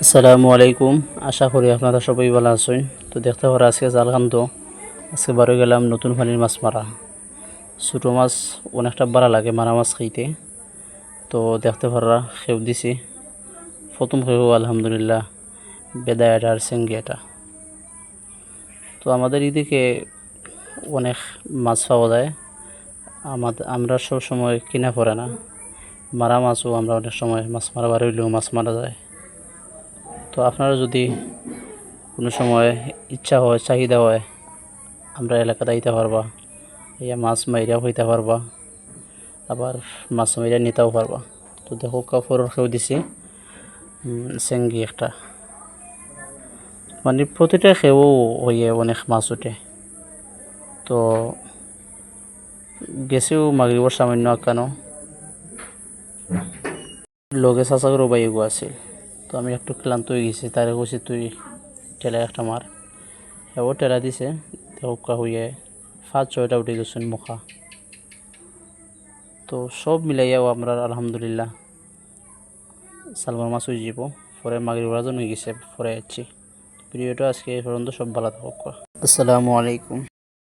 আসসালামু আলাইকুম। আশা করি আপনারা সবাই ভালো আছেন। তো দেখতে পারা আজকে জাল খানতো আজকে বারো গেলাম নতুন পানির মাছ মারা। ছোটো মাছ অনেকটা ভালো লাগে মারা মাছ খাইতে। তো দেখতে পারা খেউ দিছি, প্রথম খেউ আলহামদুলিল্লাহ বেদা এটা আর চেঙ্গি এটা। তো আমাদের এদিকে অনেক মাছ পাওয়া যায়, আমরা সব সময় কিনা পড়ে না, মারা মাছও আমরা অনেক সময় মাছ মারা বার হইলেও মাছ মারা যায়। তো আপনারা যদি কোনো সময় ইচ্ছা হয় চাহিদা হয় আমরা এলাকাতে আইতে পারবা, ইয়া মাছ মাইরাও হইতে পারবা, আবার মাছ মাইরা নিতেও পারবা। তো দেখো কাপড় খেয়েও দিছি চেঙ্গি একটা, মানে প্রতিটা খেয়েও হইয়ে অনেক মাছ উঠে। তো গেছেও মাগরিবর সামান্য আঁকানো লগে চাচা করে বাইগো আছে। তো আমি একটু ক্লান্ত হয়ে গেছি, তারে কইছি তুই ঠেলা একটা মার, ও ঠেলা দিছে। দেখা হইয়ে 5-6টা উঠে গেছেন মুখা। তো সব মিলাইয়াও আমরা আলহামদুলিল্লাহ সালমার মাছ হয়ে যাব। পরে মাগরিব রাজন হয়ে গেছে, পরে যাচ্ছি। ভিডিওটা আজকে এই পর্যন্ত, সব ভালো থাকুক। আসসালামু আলাইকুম।